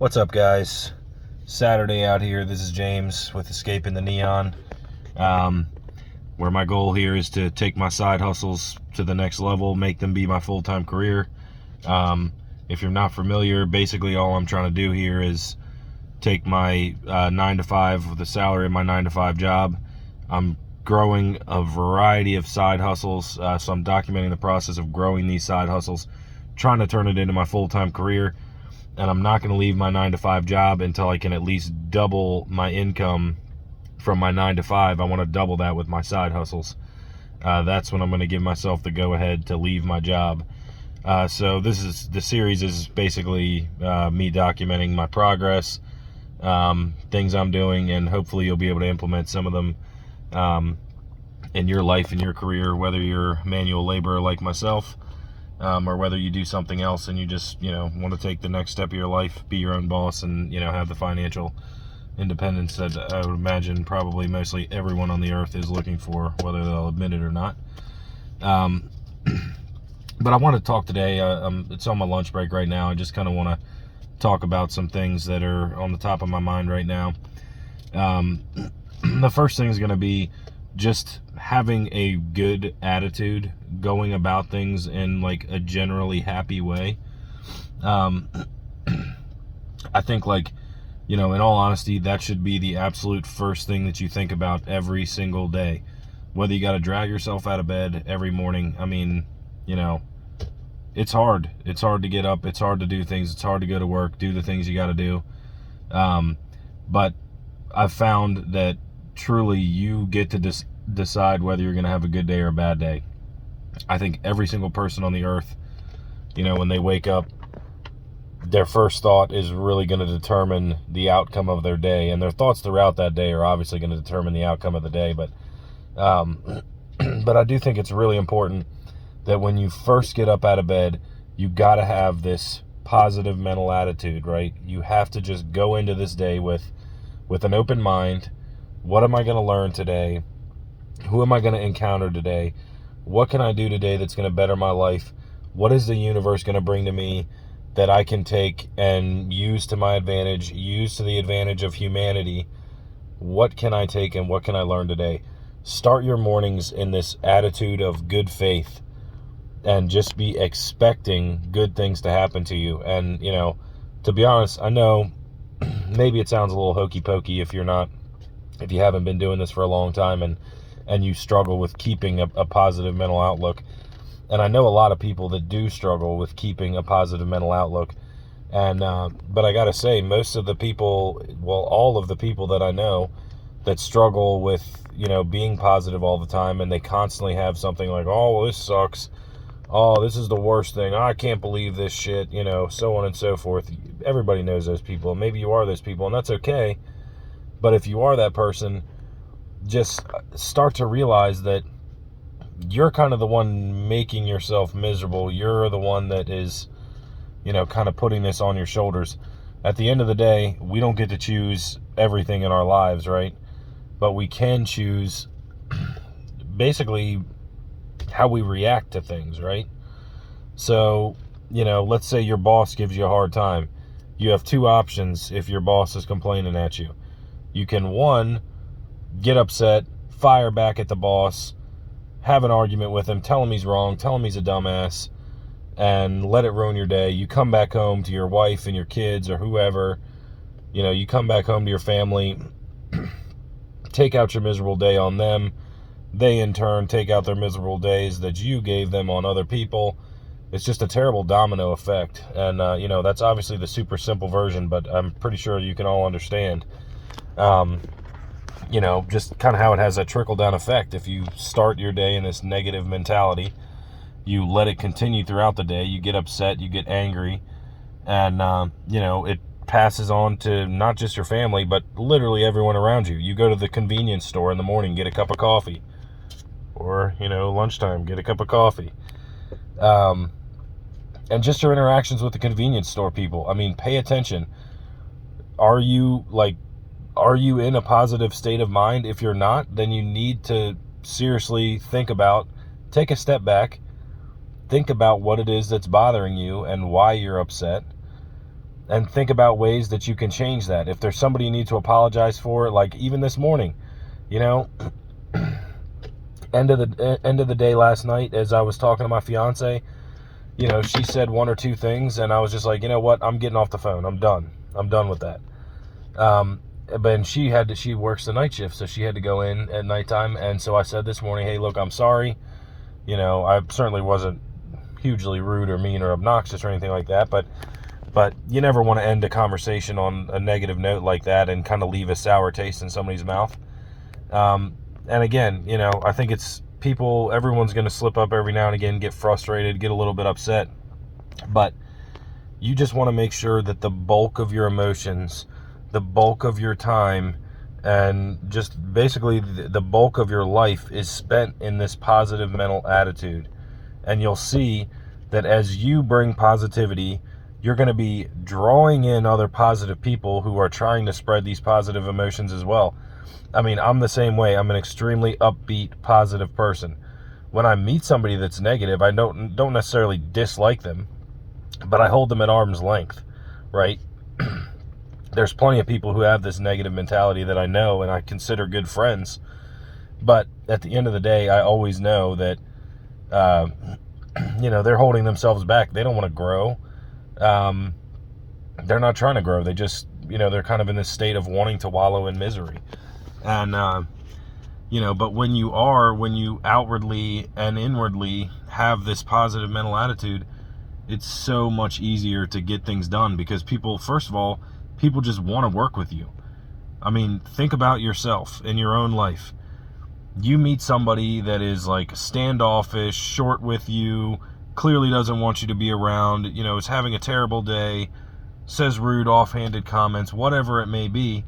What's up, guys? Saturday out here. This is James with Escaping the Neon, where my goal here is to take my side hustles to the next level, make them be my full-time career. If you're not familiar, basically all I'm trying to do here is take my 9 to 5 with the salary of my 9 to 5 job. I'm growing a variety of side hustles, so I'm documenting the process of growing these side hustles, trying to turn it into my full-time career. And I'm not going to leave my 9 to 5 job until I can at least double my income from my 9 to 5. I want to double that with my side hustles. That's when I'm going to give myself the go-ahead to leave my job. So the series is basically me documenting my progress, things I'm doing, and hopefully you'll be able to implement some of them in your life, in your career, whether you're manual laborer like myself, or whether you do something else and you just, want to take the next step of your life, be your own boss, and, have the financial independence that I would imagine probably mostly everyone on the earth is looking for, whether they'll admit it or not. But I want to talk today. It's on my lunch break right now. I just kind of want to talk about some things that are on the top of my mind right now. The first thing is going to be just having a good attitude, going about things in like a generally happy way. I think in all honesty, that should be the absolute first thing that you think about every single day. Whether you got to drag yourself out of bed every morning. I mean, it's hard. It's hard to get up. It's hard to do things. It's hard to go to work, do the things you got to do. But I've found that truly you get to decide whether you're going to have a good day or a bad day. I think every single person on the earth, when they wake up, their first thought is really going to determine the outcome of their day, and their thoughts throughout that day are obviously going to determine the outcome of the day. But I do think it's really important that when you first get up out of bed, you got to have this positive mental attitude, right? You have to just go into this day with an open mind. What am I going to learn today? Who am I going to encounter today? What can I do today that's going to better my life? What is the universe going to bring to me that I can take and use to my advantage, use to the advantage of humanity? What can I take and what can I learn today? Start your mornings in this attitude of good faith and just be expecting good things to happen to you. And, to be honest, I know maybe it sounds a little hokey pokey if you haven't been doing this for a long time and you struggle with keeping a positive mental outlook. And I know a lot of people that do struggle with keeping a positive mental outlook. And but I gotta say, most of the people, all of the people that I know that struggle with, being positive all the time, and they constantly have something like, oh, well, this sucks. Oh, this is the worst thing. I can't believe this shit, so on and so forth. Everybody knows those people, and maybe you are those people, and that's okay. But if you are that person, just start to realize that you're kind of the one making yourself miserable. You're the one that is, kind of putting this on your shoulders. At the end of the day, we don't get to choose everything in our lives, right? But we can choose basically how we react to things, right? So, let's say your boss gives you a hard time. You have two options if your boss is complaining at you. You can, one, get upset, fire back at the boss, have an argument with him, tell him he's wrong, tell him he's a dumbass, and let it ruin your day. You come back home to your wife and your kids or whoever, you come back home to your family, take out your miserable day on them. They, in turn, take out their miserable days that you gave them on other people. It's just a terrible domino effect. And, that's obviously the super simple version, but I'm pretty sure you can all understand. Just kind of how it has that trickle-down effect. If you start your day in this negative mentality, you let it continue throughout the day, you get upset, you get angry, and, it passes on to not just your family, but literally everyone around you. You go to the convenience store in the morning, get a cup of coffee, or, lunchtime, get a cup of coffee. And just your interactions with the convenience store people. I mean, pay attention. Are you in a positive state of mind? If you're not, then you need to seriously take a step back, think about what it is that's bothering you and why you're upset, and think about ways that you can change that. If there's somebody you need to apologize for, like even this morning, you know, end of the day last night, as I was talking to my fiance, you know, she said one or two things, and I was just like, you know what, I'm getting off the phone. I'm done with that. But she works the night shift, so she had to go in at nighttime. And so I said this morning, hey, look, I'm sorry. You know, I certainly wasn't hugely rude or mean or obnoxious or anything like that, but you never want to end a conversation on a negative note like that and kind of leave a sour taste in somebody's mouth. And again, you know, I think it's everyone's going to slip up every now and again, get frustrated, get a little bit upset, but you just want to make sure that the bulk of your emotions, the bulk of your time, and just basically the bulk of your life is spent in this positive mental attitude. And you'll see that as you bring positivity, you're going to be drawing in other positive people who are trying to spread these positive emotions as well. I mean, I'm the same way. I'm an extremely upbeat, positive person. When I meet somebody that's negative, I don't necessarily dislike them, but I hold them at arm's length, right? There's plenty of people who have this negative mentality that I know and I consider good friends. But at the end of the day, I always know that, you know, they're holding themselves back. They don't want to grow. They're not trying to grow. They just, you know, they're kind of in this state of wanting to wallow in misery. And, you know, but when you outwardly and inwardly have this positive mental attitude, it's so much easier to get things done, because people, first of all, people just want to work with you. I mean, think about yourself in your own life. You meet somebody that is like standoffish, short with you, clearly doesn't want you to be around, you know, is having a terrible day, says rude, offhanded comments, whatever it may be.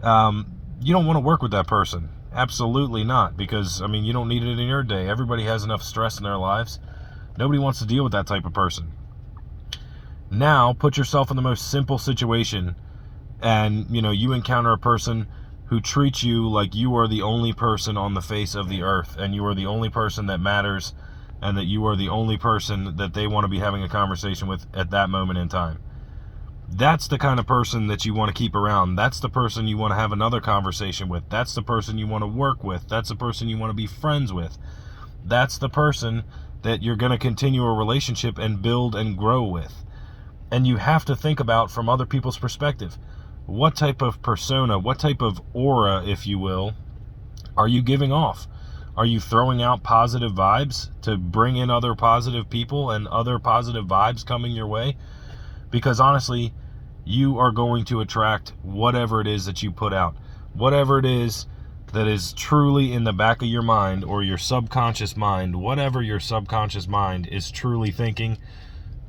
You don't want to work with that person. Absolutely not, because, I mean, you don't need it in your day. Everybody has enough stress in their lives. Nobody wants to deal with that type of person. Now, put yourself in the most simple situation, and, you know, you encounter a person who treats you like you are the only person on the face of the earth, and you are the only person that matters, and that you are the only person that they want to be having a conversation with at that moment in time. That's the kind of person that you want to keep around. That's the person you want to have another conversation with. That's the person you want to work with. That's the person you want to be friends with. That's the person that you're going to continue a relationship and build and grow with. And you have to think about from other people's perspective. What type of persona, what type of aura, if you will, are you giving off? Are you throwing out positive vibes to bring in other positive people and other positive vibes coming your way? Because honestly, you are going to attract whatever it is that you put out. Whatever it is that is truly in the back of your mind or your subconscious mind, whatever your subconscious mind is truly thinking.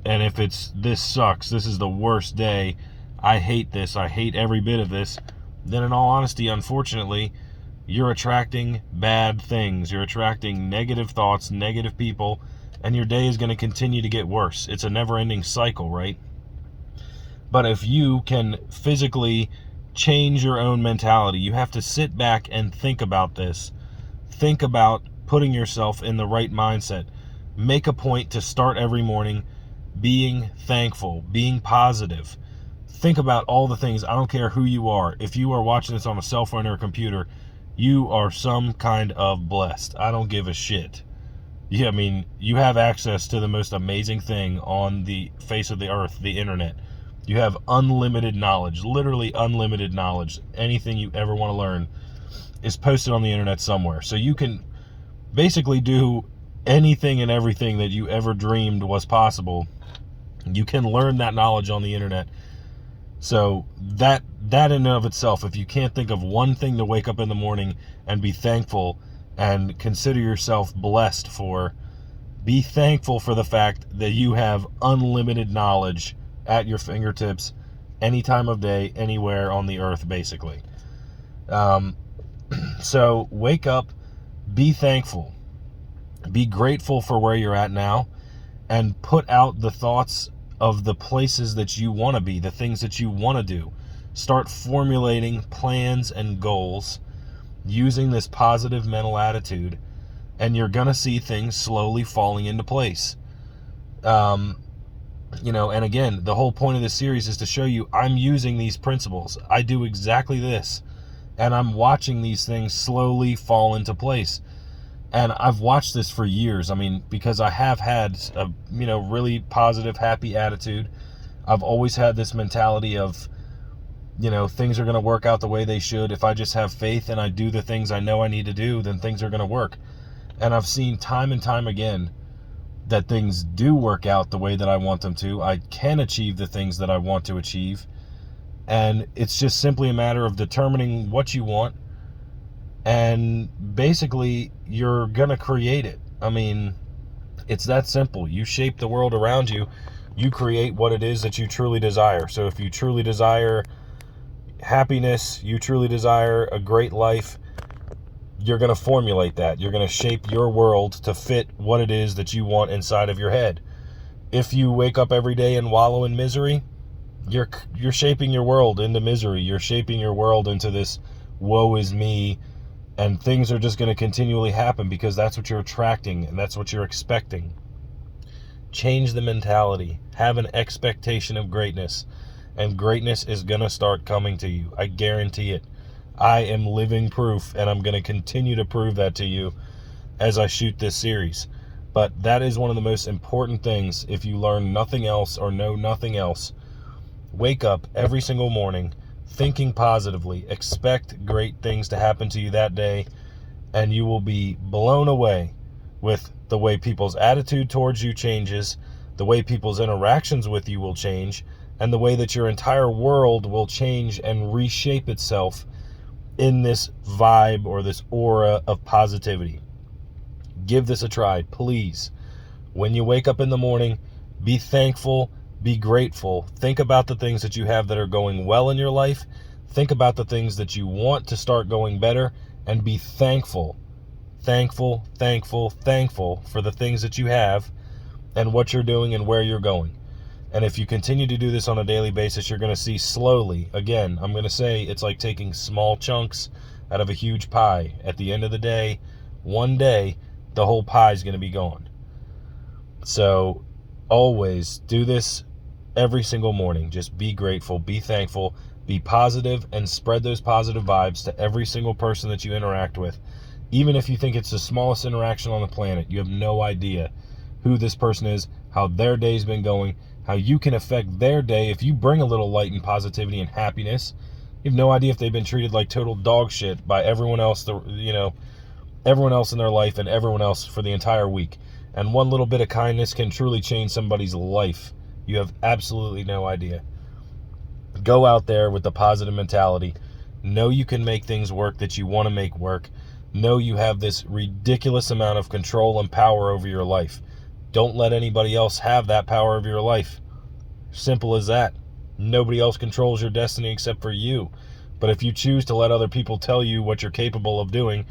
And if it's, this sucks, this is the worst day, I hate this, I hate every bit of this, then in all honesty, unfortunately, you're attracting bad things. You're attracting negative thoughts, negative people, and your day is going to continue to get worse. It's a never-ending cycle, right? But if you can physically change your own mentality, you have to sit back and think about this. Think about putting yourself in the right mindset. Make a point to start every morning being thankful, being positive. Think about all the things. I don't care who you are. If you are watching this on a cell phone or a computer, you are some kind of blessed. I don't give a shit. Yeah, I mean, you have access to the most amazing thing on the face of the earth, the internet. You have unlimited knowledge, literally unlimited knowledge. Anything you ever want to learn is posted on the internet somewhere. So you can basically do anything and everything that you ever dreamed was possible. You can learn that knowledge on the internet. So that in and of itself, if you can't think of one thing to wake up in the morning and be thankful and consider yourself blessed for, be thankful for the fact that you have unlimited knowledge at your fingertips any time of day, anywhere on the earth, basically. So wake up, be thankful, be grateful for where you're at now, and put out the thoughts of the places that you want to be, the things that you want to do. Start formulating plans and goals using this positive mental attitude, and you're going to see things slowly falling into place. And again, the whole point of this series is to show you I'm using these principles. I do exactly this. And I'm watching these things slowly fall into place. And I've watched this for years. I mean, because I have had a, really positive, happy attitude. I've always had this mentality of, things are going to work out the way they should. If I just have faith and I do the things I know I need to do, then things are going to work. And I've seen time and time again that things do work out the way that I want them to. I can achieve the things that I want to achieve. And it's just simply a matter of determining what you want. And basically, you're going to create it. I mean, it's that simple. You shape the world around you. You create what it is that you truly desire. So if you truly desire happiness, you truly desire a great life, you're going to formulate that. You're going to shape your world to fit what it is that you want inside of your head. If you wake up every day and wallow in misery, you're shaping your world into misery. You're shaping your world into this woe is me, and things are just going to continually happen because that's what you're attracting and that's what you're expecting. Change the mentality. Have an expectation of greatness, and greatness is going to start coming to you. I guarantee it. I am living proof, and I'm going to continue to prove that to you as I shoot this series. But that is one of the most important things. If you learn nothing else or know nothing else, wake up every single morning thinking positively. Expect great things to happen to you that day, and you will be blown away with the way people's attitude towards you changes, the way people's interactions with you will change, and the way that your entire world will change and reshape itself in this vibe or this aura of positivity. Give this a try, please. When you wake up in the morning, be thankful, be grateful. Think about the things that you have that are going well in your life. Think about the things that you want to start going better, and be thankful. Thankful, thankful, thankful for the things that you have and what you're doing and where you're going. And if you continue to do this on a daily basis, you're going to see slowly, again, I'm going to say it's like taking small chunks out of a huge pie. At the end of the day, one day, the whole pie is going to be gone. So always do this every single morning. Just be grateful, be thankful, be positive, and spread those positive vibes to every single person that you interact with. Even if you think it's the smallest interaction on the planet, you have no idea who this person is, how their day's been going, how you can affect their day. If you bring a little light and positivity and happiness, you have no idea if they've been treated like total dog shit by everyone else, everyone else in their life and everyone else for the entire week. And one little bit of kindness can truly change somebody's life. You have absolutely no idea. Go out there with the positive mentality. Know you can make things work that you want to make work. Know you have this ridiculous amount of control and power over your life. Don't let anybody else have that power over your life. Simple as that. Nobody else controls your destiny except for you. But if you choose to let other people tell you what you're capable of doing,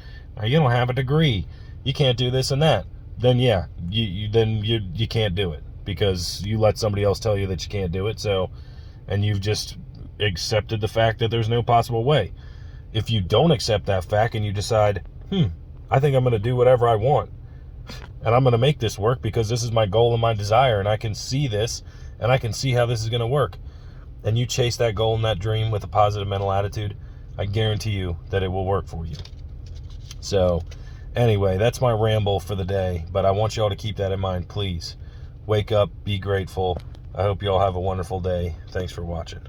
you don't have a degree, you can't do this and that, then yeah, you can't do it because you let somebody else tell you that you can't do it. So, and you've just accepted the fact that there's no possible way. If you don't accept that fact and you decide, I think I'm going to do whatever I want, and I'm going to make this work because this is my goal and my desire, and I can see this, and I can see how this is going to work, and you chase that goal and that dream with a positive mental attitude, I guarantee you that it will work for you. So, anyway, that's my ramble for the day, but I want you all to keep that in mind, please. Wake up, be grateful. I hope you all have a wonderful day. Thanks for watching.